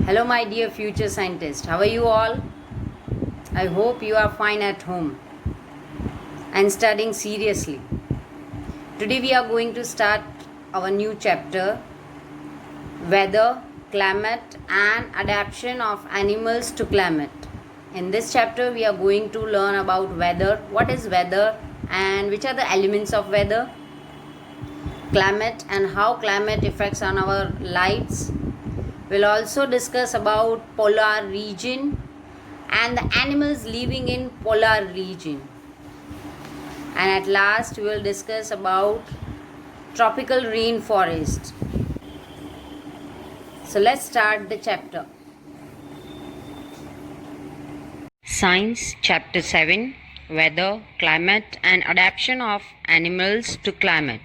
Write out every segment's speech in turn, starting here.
Hello, my dear future scientists. How are you all? I hope you are fine at home and studying seriously. Today, we are going to start our new chapter, Weather, Climate, and Adaptation of Animals to Climate. In this chapter, we are going to learn about weather, what is weather, and which are the elements of weather, climate, and how climate affects on our lives. We'll also discuss about polar region and the animals living in polar region. And at last we will discuss about tropical rainforest. So let's start the chapter. Science Chapter 7, Weather, Climate and Adaptation of Animals to Climate.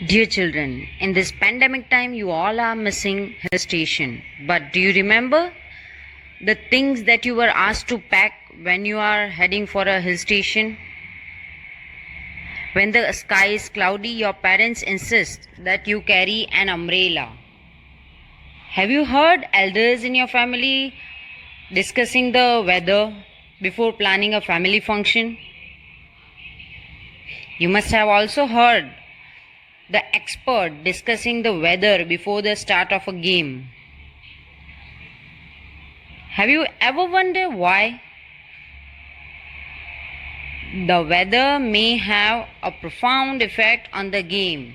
Dear children, in this pandemic time, you all are missing hill station. But do you remember the things that you were asked to pack when you are heading for a hill station? When the sky is cloudy, your parents insist that you carry an umbrella. Have you heard elders in your family discussing the weather before planning a family function? You must have also heard the expert discussing the weather before the start of a game. Have you ever wondered why? The weather may have a profound effect on the game.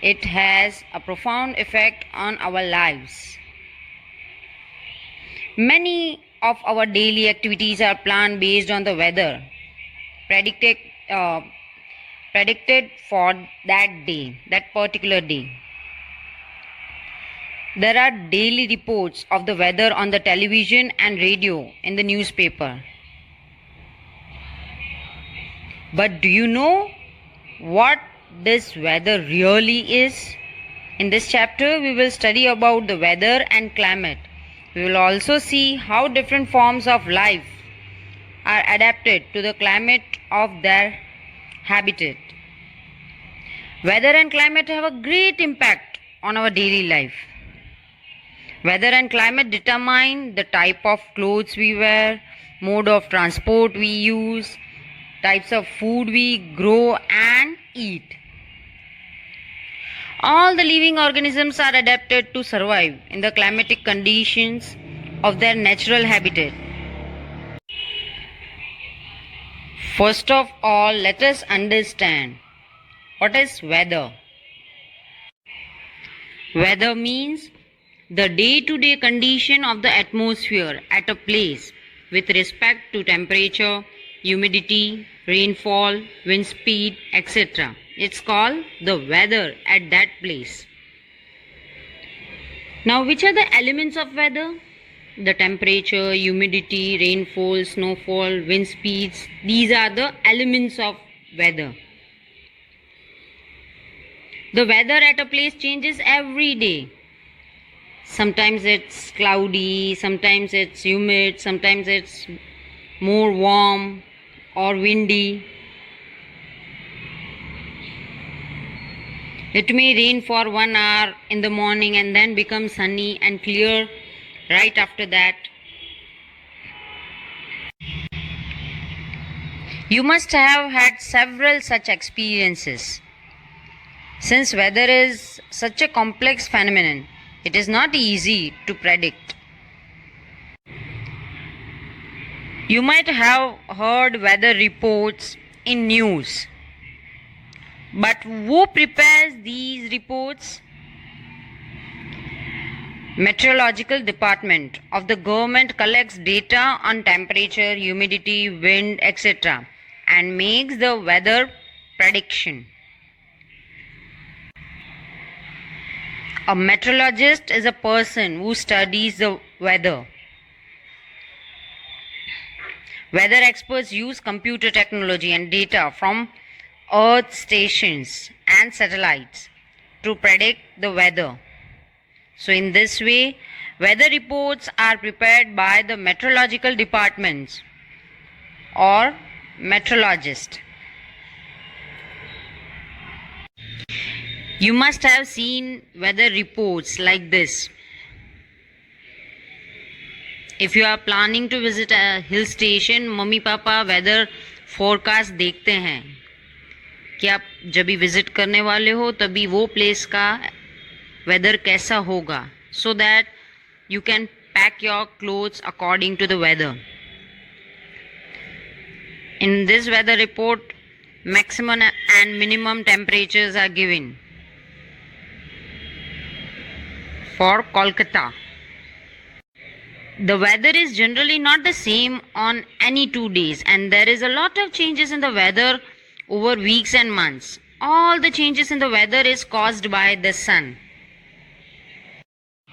It has a profound effect on our lives. Many of our daily activities are planned based on the weather predicted for that day, that particular day. There are daily reports of the weather on the television and radio in the newspaper. But do you know what this weather really is? In this chapter, we will study about the weather and climate. We will also see how different forms of life are adapted to the climate of their habitat. Weather and climate have a great impact on our daily life. Weather and climate determine the type of clothes we wear, mode of transport we use, types of food we grow and eat. All the living organisms are adapted to survive in the climatic conditions of their natural habitat. First of all, let us understand what is weather. Weather means the day-to-day condition of the atmosphere at a place with respect to temperature, humidity, rainfall, wind speed, etc. It's called the weather at that place. Now, which are the elements of weather? The temperature, humidity, rainfall, snowfall, wind speeds, these are the elements of weather. The weather at a place changes every day. Sometimes it's cloudy, sometimes it's humid, sometimes it's more warm or windy. It may rain for 1 hour in the morning and then become sunny and clear right after that. You must have had several such experiences. Since weather is such a complex phenomenon, it is not easy to predict. You might have heard weather reports in news. But who prepares these reports? Meteorological department of the government collects data on temperature, humidity, wind, etc. and makes the weather prediction. A meteorologist is a person who studies the weather. Weather experts use computer technology and data from Earth stations and satellites to predict the weather. So in this way, weather reports are prepared by the meteorological departments or meteorologists. You must have seen weather reports like this. If you are planning to visit a hill station, mummy papa weather forecast देखते हैं कि आप जब भी visit करने वाले हो तभी वो प्लेस का वेदर कैसा होगा, so that you can pack your clothes according to the weather. In this weather report, maximum and minimum temperatures are given. For Kolkata, the weather is generally not the same on any 2 days, and there is a lot of changes in the weather over weeks and months. All the changes in the weather is caused by the sun.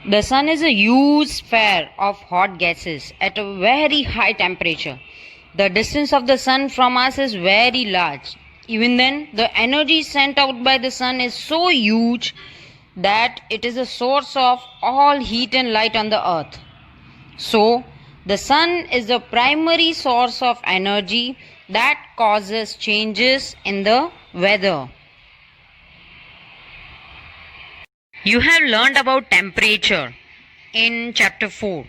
The sun is a huge sphere of hot gases at a very high temperature. The distance of the sun from us is very large. Even then, the energy sent out by the sun is so huge that it is a source of all heat and light on the earth. So, the sun is the primary source of energy that causes changes in the weather. You have learned about temperature in chapter 4.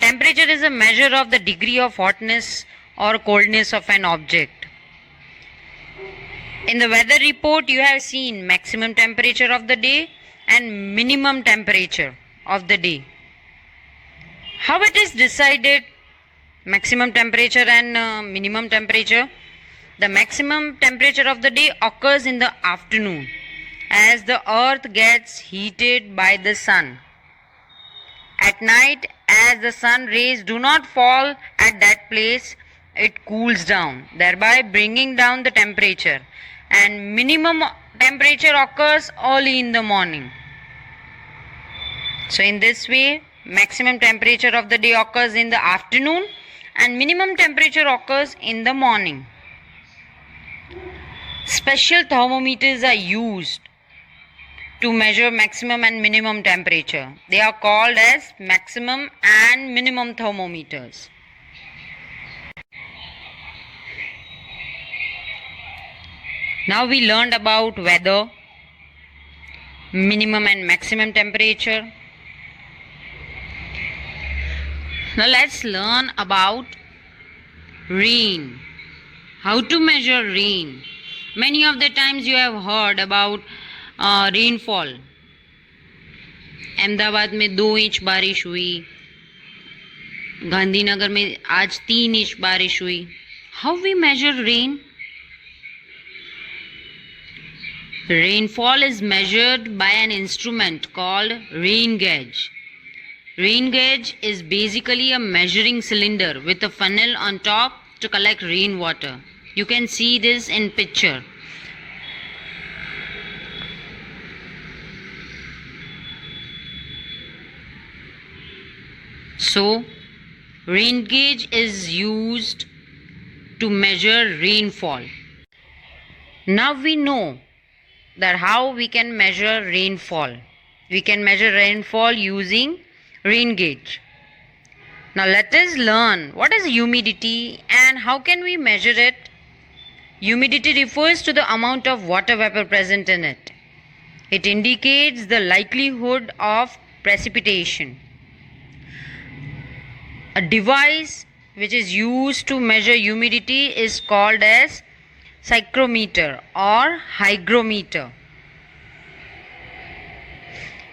Temperature is a measure of the degree of hotness or coldness of an object. In the weather report, you have seen maximum temperature of the day and minimum temperature of the day. How it is decided, maximum temperature and minimum temperature? The maximum temperature of the day occurs in the afternoon as the earth gets heated by the sun. At night, as the sun rays do not fall at that place, it cools down, thereby bringing down the temperature, and minimum temperature occurs early in the morning. So in this way, maximum temperature of the day occurs in the afternoon and minimum temperature occurs in the morning. Special thermometers are used to measure maximum and minimum temperature. They are called as maximum and minimum thermometers. Now we learned about weather, minimum and maximum temperature. Now let's learn about rain. How to measure rain. Many of the times you have heard about rainfall. Ahmedabad में 2 inch बारिश हुई, गांधीनगर में आज 3 inch बारिश हुई. How we measure rain? Rainfall is measured by an instrument called rain gauge. Rain gauge is basically a measuring cylinder with a funnel on top to collect rainwater. You can see this in picture. So, rain gauge is used to measure rainfall. Now we know that how we can measure rainfall. We can measure rainfall using rain gauge. Now let us learn what is humidity and how can we measure it. Humidity refers to the amount of water vapor present in it. It indicates the likelihood of precipitation. A device which is used to measure humidity is called as psychrometer or hygrometer.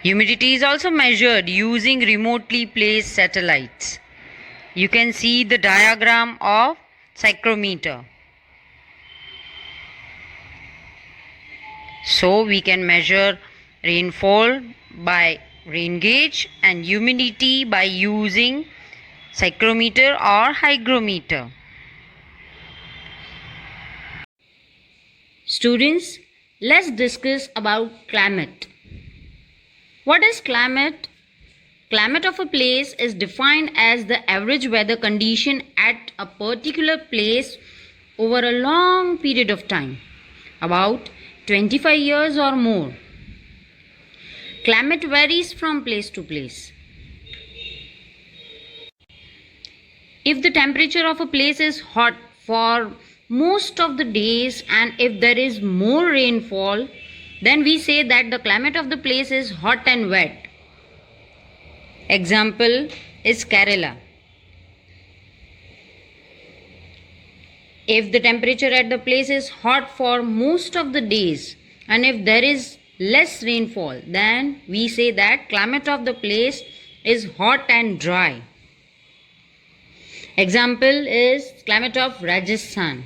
Humidity is also measured using remotely placed satellites. You can see the diagram of psychrometer. So we can measure rainfall by rain gauge and humidity by using psychrometer or hygrometer. Students, let's discuss about climate. What is climate? Climate of a place is defined as the average weather condition at a particular place over a long period of time, about 25 years or more. Climate varies from place to place. If the temperature of a place is hot for most of the days and if there is more rainfall, Then we say that the climate of the place is hot and wet. Example is Kerala. If the temperature at the place is hot for most of the days and if there is less rainfall, then we say that climate of the place is hot and dry. Example is climate of Rajasthan.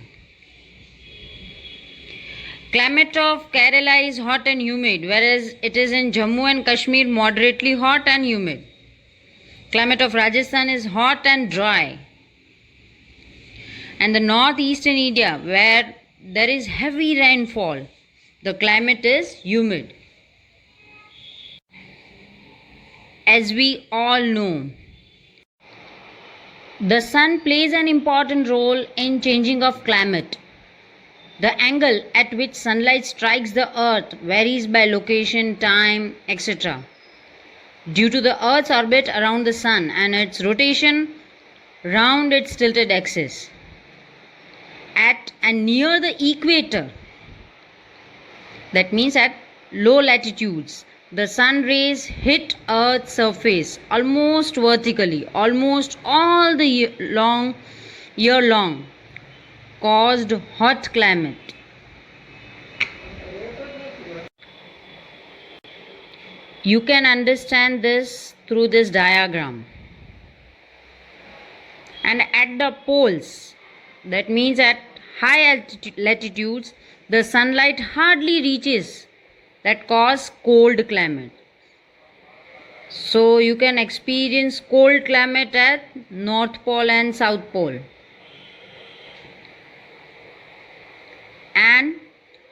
Climate of Kerala is hot and humid, whereas it is in Jammu and Kashmir moderately hot and humid. Climate of Rajasthan is hot and dry. And the northeastern India, where there is heavy rainfall, the climate is humid. As we all know, the sun plays an important role in changing of climate. The angle at which sunlight strikes the earth varies by location, time, etc. Due to the earth's orbit around the sun and its rotation round its tilted axis. At and near the equator, that means at low latitudes, the sun rays hit earth's surface almost vertically, almost all the year long, caused hot climate. You can understand this through this diagram. And at the poles, that means at high latitudes, the sunlight hardly reaches, that cause cold climate. So you can experience cold climate at North Pole and South Pole. And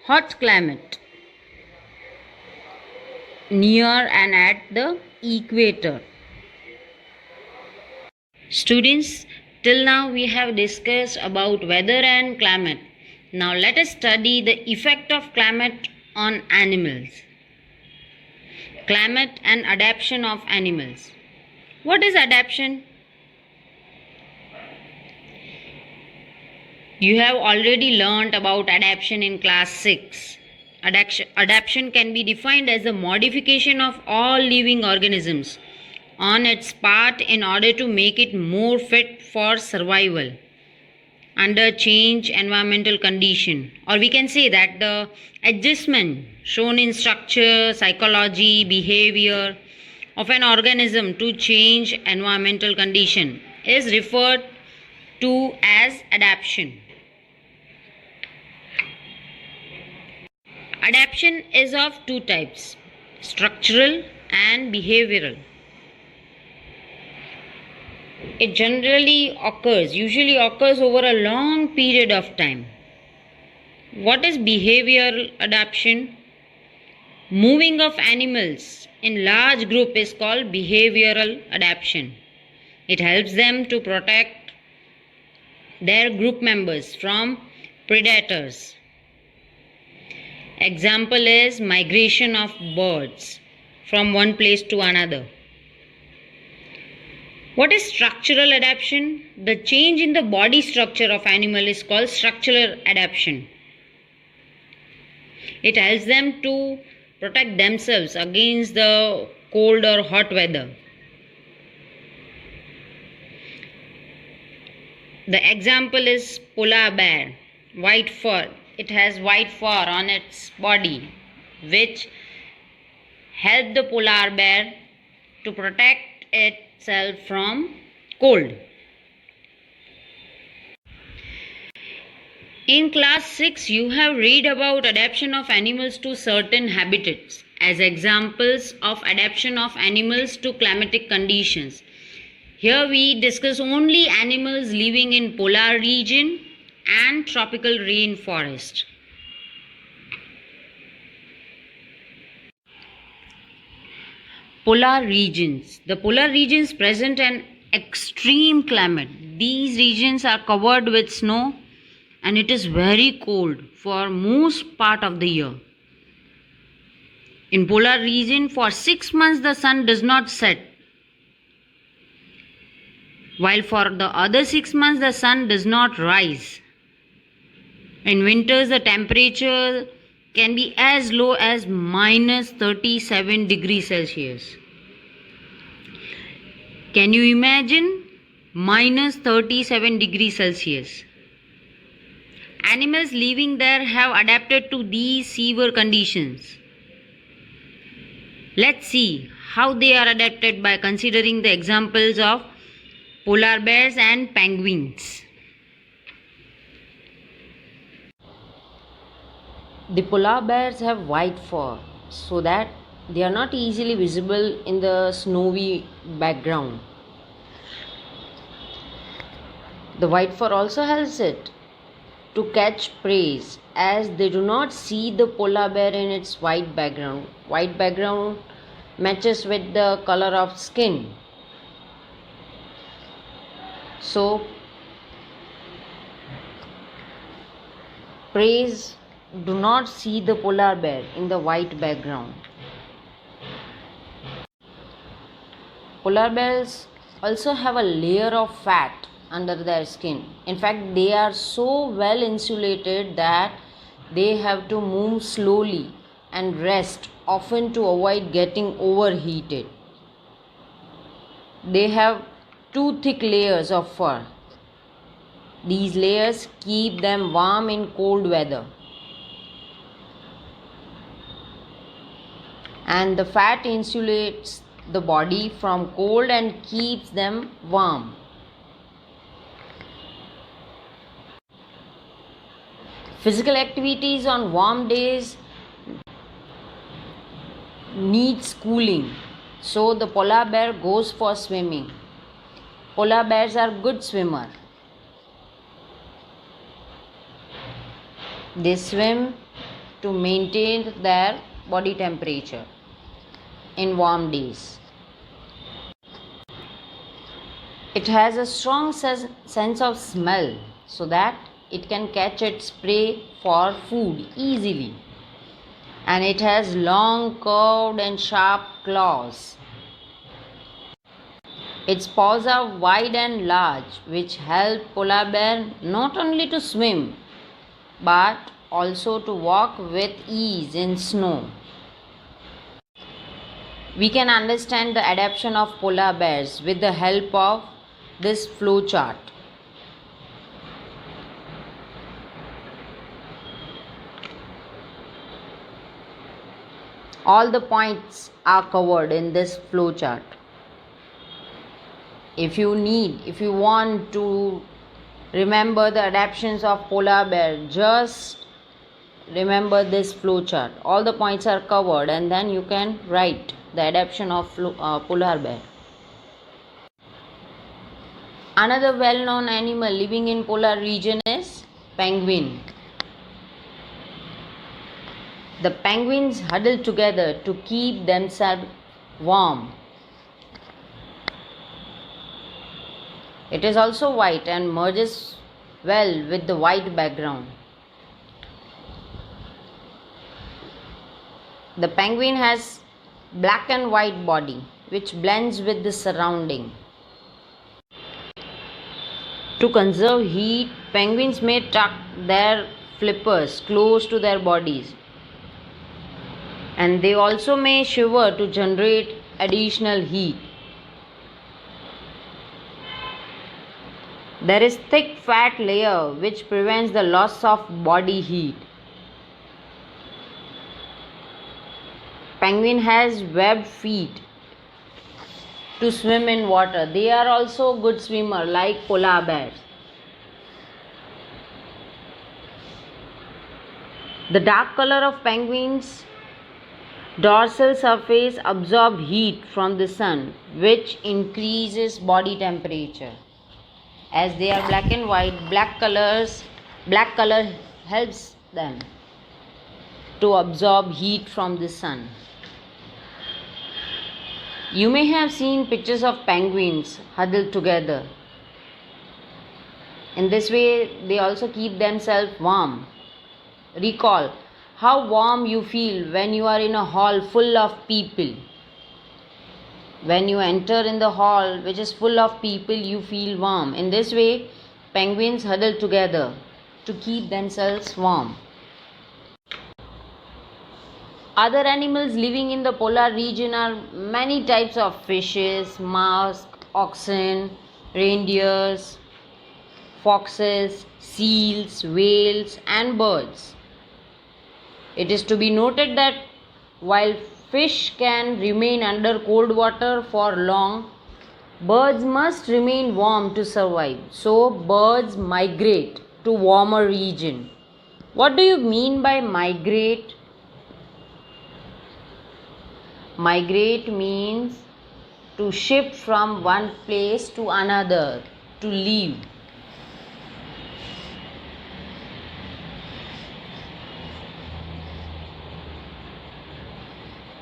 hot climate near and at the equator. Students, till now we have discussed about weather and climate. Now let us study the effect of climate on animals. Climate and adaptation of animals. What is adaptation? You have already learnt about adaptation in class 6. Adaptation can be defined as the modification of all living organisms on its part in order to make it more fit for survival under change environmental condition, or we can say that the adjustment shown in structure, psychology, behavior of an organism to change environmental condition is referred to as adaptation. Adaptation is of two types, structural and behavioral. It usually occurs over a long period of time. What is behavioral adaptation? Moving of animals in large group is called behavioral adaptation. It helps them to protect their group members from predators. Example is migration of birds from one place to another. What is structural adaptation? The change in the body structure of animal is called structural adaptation. It helps them to protect themselves against the cold or hot weather. The example is polar bear, white fur. It has white fur on its body, which help the polar bear to protect itself from cold. In class 6, you have read about adaptation of animals to certain habitats as examples of adaptation of animals to climatic conditions. Here we discuss only animals living in polar region and tropical rainforest. Polar regions. The polar regions present an extreme climate. These regions are covered with snow and it is very cold for most part of the year. In polar region, for 6 months the sun does not set, while for the other 6 months the sun does not rise. In winters the temperature can be as low as minus 37 degrees Celsius. Can you imagine? Minus 37 degrees Celsius. Animals living there have adapted to these severe conditions. Let's see how they are adapted by considering the examples of polar bears and penguins. The polar bears have white fur so that they are not easily visible in the snowy background. The white fur also helps it to catch prey as they do not see the polar bear in its white background. White background matches with the color of skin. So prey do not see the polar bear in the white background. Polar bears also have a layer of fat under their skin. In fact, they are so well insulated that they have to move slowly and rest often to avoid getting overheated. They have two thick layers of fur. These layers keep them warm in cold weather. And the fat insulates the body from cold and keeps them warm. Physical activities on warm days needs cooling, so the polar bear goes for swimming. Polar bears are good swimmers. They swim to maintain their body temperature in warm days. It has a strong sense of smell so that it can catch its prey for food easily. And it has long, curved and sharp claws. Its paws are wide and large, which help polar bear not only to swim but also to walk with ease in snow. We can understand the adaptation of polar bears with the help of this flow chart. All the points are covered in this flow chart. If you want to remember the adaptations of polar bear, just remember this flow chart. All the points are covered and then you can write the adaptation of polar bear. Another well-known animal living in polar region is penguin. The penguins huddle together to keep themselves warm. It is also white and merges well with the white background. The penguin has black and white body which blends with the surrounding. To conserve heat, penguins may tuck their flippers close to their bodies, and they also may shiver to generate additional heat. There is thick fat layer which prevents the loss of body heat. Penguin has webbed feet to swim in water. They are also good swimmer like polar bears. The dark color of penguins' dorsal surface absorb heat from the sun, which increases body temperature. As they are black and white, black color helps them to absorb heat from the sun. You may have seen pictures of penguins huddled together. In this way, they also keep themselves warm. Recall how warm you feel when you are in a hall full of people. When you enter in the hall which is full of people, you feel warm. In this way, penguins huddle together to keep themselves warm. Other animals living in the polar region are many types of fishes, musk, oxen, reindeers, foxes, seals, whales, and birds. It is to be noted that while fish can remain under cold water for long, birds must remain warm to survive. So birds migrate to warmer region. What do you mean by migrate? Migrate means to shift from one place to another, to leave.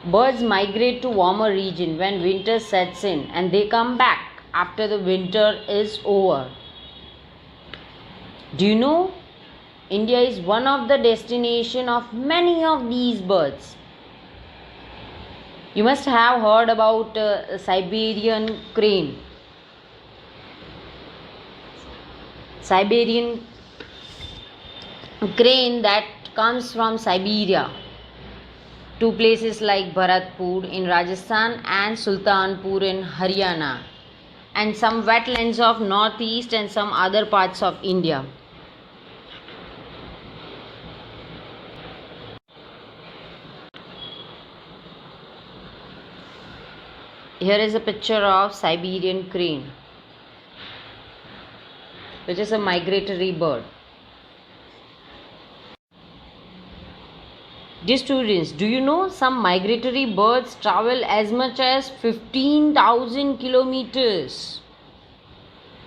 Birds migrate to warmer region when winter sets in, and they come back after the winter is over. Do you know India is one of the destination of many of these birds? You must have heard about Siberian crane. Siberian crane that comes from Siberia to places like Bharatpur in Rajasthan and Sultanpur in Haryana, and some wetlands of northeast and some other parts of India. Here is a picture of Siberian crane, which is a migratory bird. Dear students, do you know some migratory birds travel as much as 15,000 kilometers?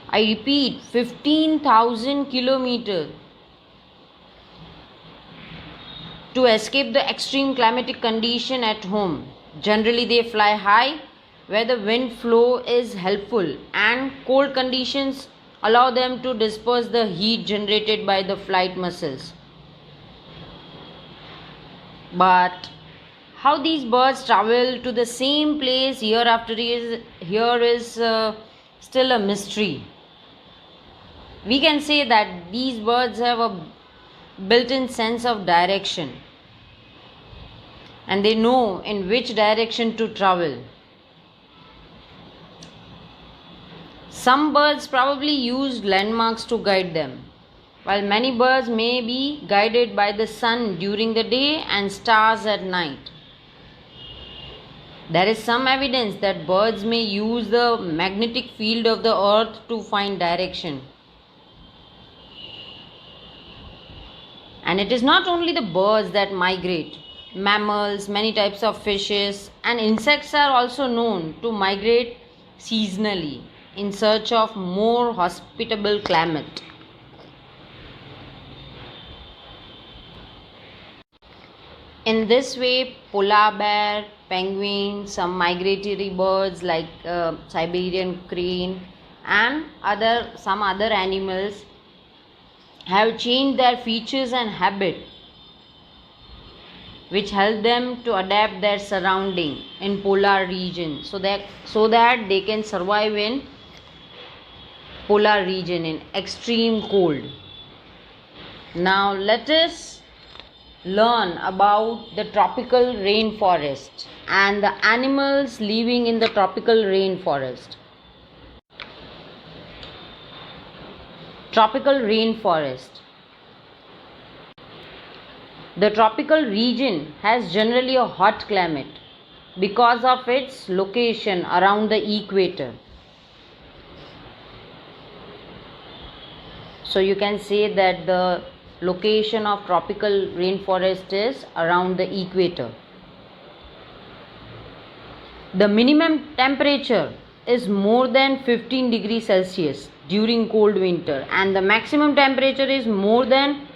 I repeat, 15,000 kilometers to escape the extreme climatic condition at home. Generally, they fly high where the wind flow is helpful and cold conditions allow them to disperse the heat generated by the flight muscles. But how these birds travel to the same place year after year is still a mystery. We can say that these birds have a built-in sense of direction, and they know in which direction to travel. Some birds probably use landmarks to guide them, while many birds may be guided by the sun during the day and stars at night. There is some evidence that birds may use the magnetic field of the earth to find direction. And it is not only the birds that migrate. Mammals, many types of fishes, and insects are also known to migrate seasonally in search of more hospitable climate. In this way, polar bear, penguin, some migratory birds like Siberian crane and some other animals have changed their features and habit, which help them to adapt their surrounding in polar region so that they can survive in polar region in extreme cold. Now let us learn about the tropical rainforest and the animals living in the tropical rainforest. Tropical rainforest. The tropical region has generally a hot climate because of its location around the equator. So you can say that the location of tropical rainforest is around the equator. The minimum temperature is more than 15 degrees Celsius during cold winter, and the maximum temperature is more than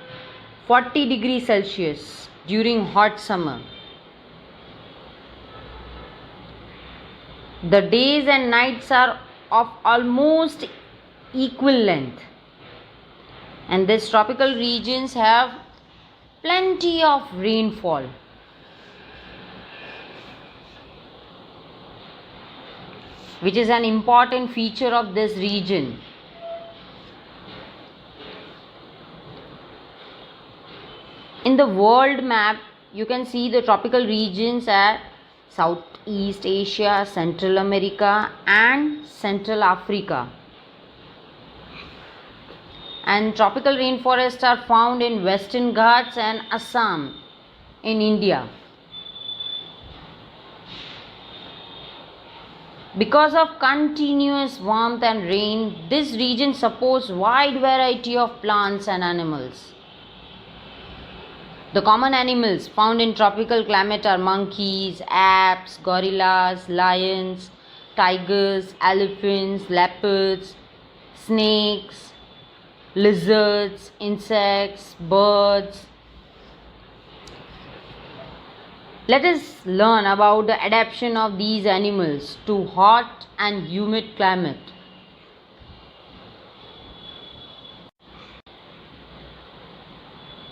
40 degrees Celsius during hot summer. The days and nights are of almost equal length, and these tropical regions have plenty of rainfall. Which is an important feature of this region. In the world map, you can see the tropical regions at Southeast Asia, Central America and Central Africa. And tropical rainforests are found in Western Ghats and Assam in India. Because of continuous warmth and rain, this region supports wide variety of plants and animals. The common animals found in tropical climate are monkeys, apes, gorillas, lions, tigers, elephants, leopards, snakes, lizards, insects, birds. Let us learn about the adaptation of these animals to hot and humid climate.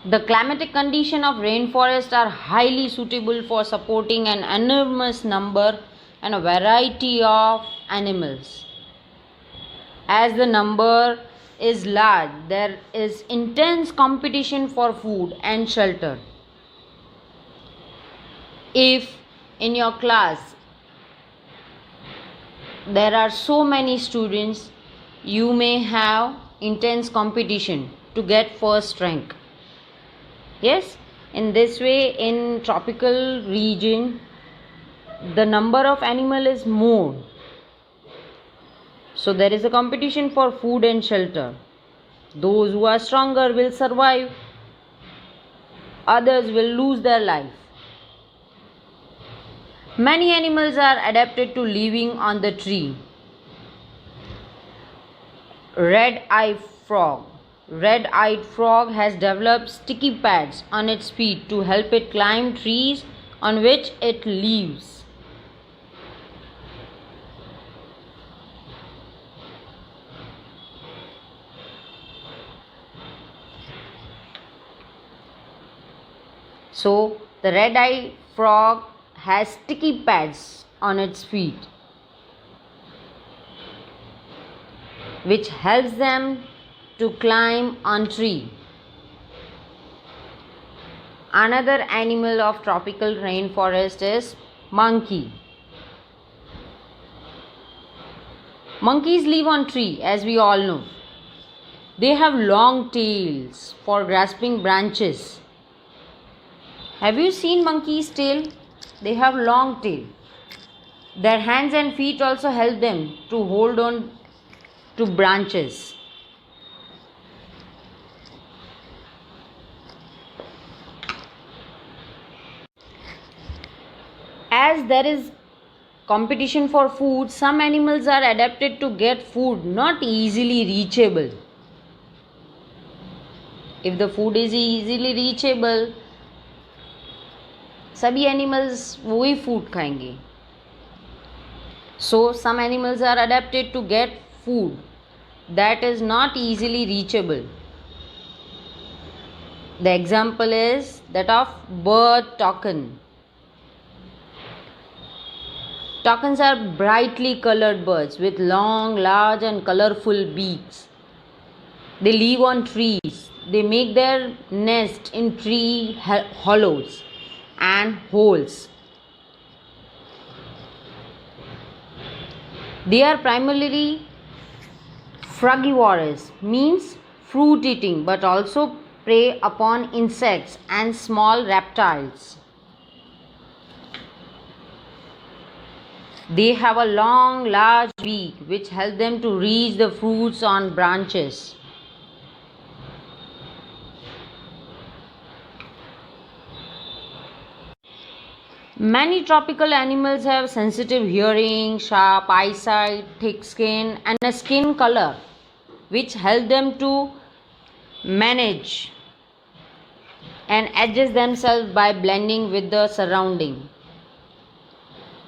The climatic conditions of rainforest are highly suitable for supporting an enormous number and a variety of animals. As the number is large, there is intense competition for food and shelter. If in your class there are so many students, you may have intense competition to get first rank. Yes, in this way, in tropical region, the number of animal is more. So there is a competition for food and shelter. Those who are stronger will survive. Others will lose their life. Many animals are adapted to living on the tree. Red-eyed frog. Red-eyed frog has developed sticky pads on its feet to help it climb trees on which it lives. So, the red-eyed frog has sticky pads on its feet, which helps them to climb on tree. Another animal of tropical rainforest is monkey. Monkeys live on tree, as we all know. They have long tails for grasping branches. Have you seen monkey's tail? They have long tail. Their hands and feet also help them to hold on to branches. As there is competition for food, some animals are adapted to get food not easily reachable. If the food is easily reachable, सभी animals वही food खाएंगे. So some animals are adapted to get food that is not easily reachable. The example is that of bird toucan. Toucans are brightly colored birds with long, large and colorful beaks. They live on trees. They make their nest in tree hollows and holes. They are primarily frugivorous, means fruit eating, but also prey upon insects and small reptiles. They have a long, large beak which helps them to reach the fruits on branches. Many tropical animals have sensitive hearing, sharp eyesight, thick skin, and a skin color which help them to manage and adjust themselves by blending with the surrounding.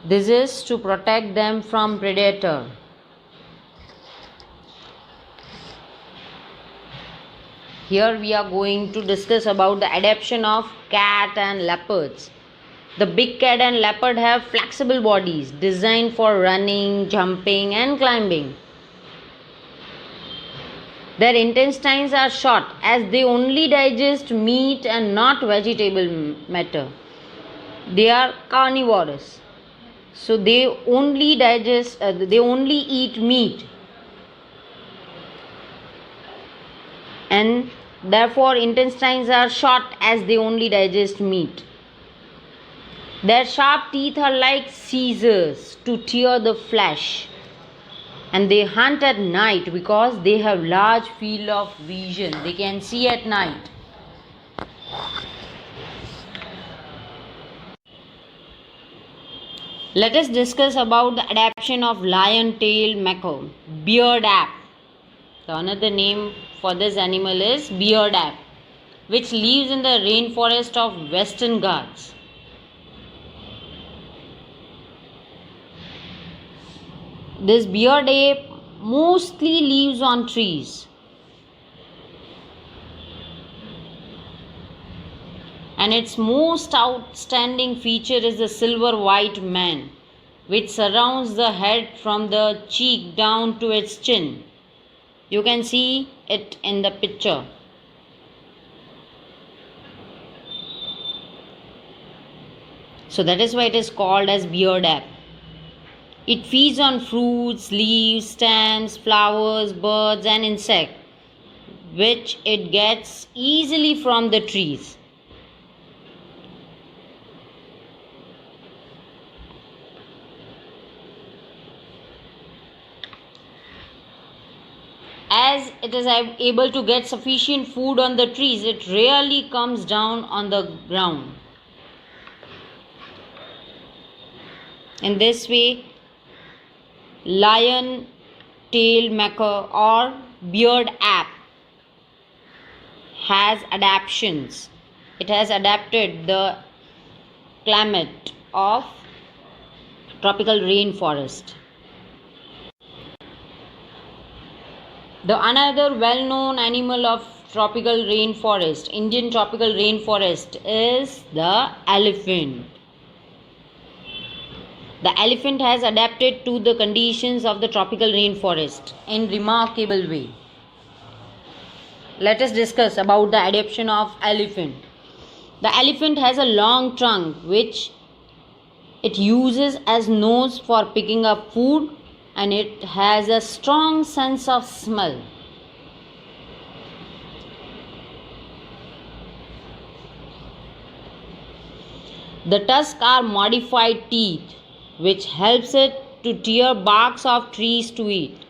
This is to protect them from predator. Here we are going to discuss about the adaptation of cat and leopards. The big cat and leopard have flexible bodies designed for running, jumping and climbing. Their intestines are short as they only digest meat and not vegetable matter. They are carnivorous. So they only eat meat, and therefore intestines are short as they only digest meat. Their sharp teeth are like scissors to tear the flesh, and they hunt at night because they have large field of vision. They can see at night. Let us discuss about the adaptation of lion-tailed macaw, beard ape. The another name for this animal is beard ape, which lives in the rainforest of Western Ghats. This beard ape mostly lives on trees. And its most outstanding feature is the silver white mane, which surrounds the head from the cheek down to its chin. You can see it in the picture. So that is why it is called as beard ape. It feeds on fruits, leaves, stems, flowers, birds and insects, which it gets easily from the trees. As it is able to get sufficient food on the trees, it rarely comes down on the ground. In this way, lion-tailed macaw or beard ape has adaptations. It has adapted the climate of tropical rainforest. The another well-known animal of tropical rainforest, Indian tropical rainforest, is the elephant. The elephant has adapted to the conditions of the tropical rainforest in remarkable way. Let us discuss about the adaptation of elephant. The elephant has a long trunk which it uses as nose for picking up food, and it has a strong sense of smell. The tusks are modified teeth which helps it to tear barks of trees to eat.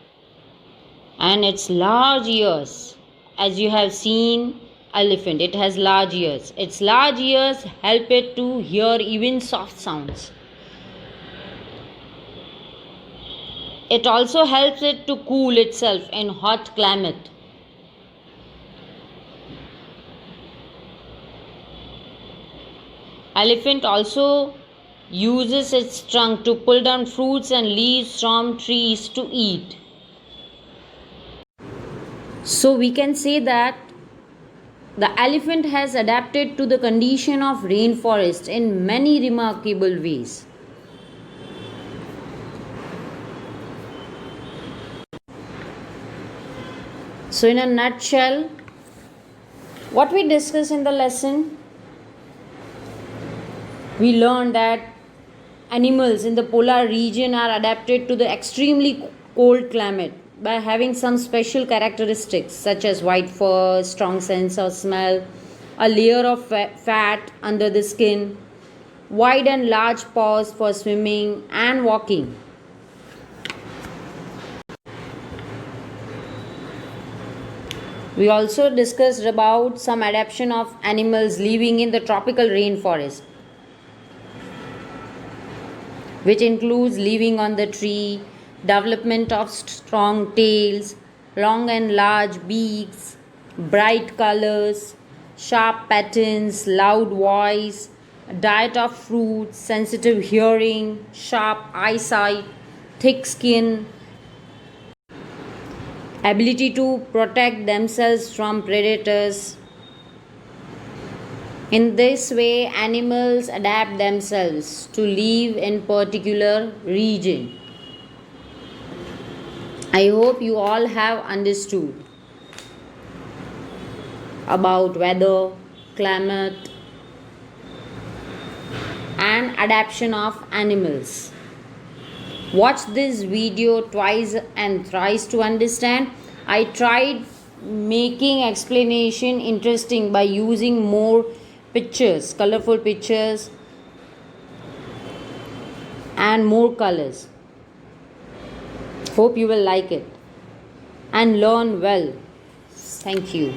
And its large ears, as you have seen elephant, it has large ears. Its large ears help it to hear even soft sounds. It also helps it to cool itself in hot climate. Elephant also uses its trunk to pull down fruits and leaves from trees to eat. So we can say that the elephant has adapted to the condition of rainforest in many remarkable ways. So in a nutshell, what we discussed in the lesson, we learned that animals in the polar region are adapted to the extremely cold climate by having some special characteristics such as white fur, strong sense of smell, a layer of fat under the skin, wide and large paws for swimming and walking. We also discussed about some adaptation of animals living in the tropical rainforest, which includes living on the tree, development of strong tails, long and large beaks, bright colors, sharp patterns, loud voice, diet of fruits, sensitive hearing, sharp eyesight, thick skin, ability to protect themselves from predators. In this way, animals adapt themselves to live in particular region. I hope you all have understood. about weather, climate, and adaptation of animals. Watch this video twice and thrice to understand. I tried making explanation interesting by using more pictures, colorful pictures, and more colors. Hope you will like it and learn well. Thank you.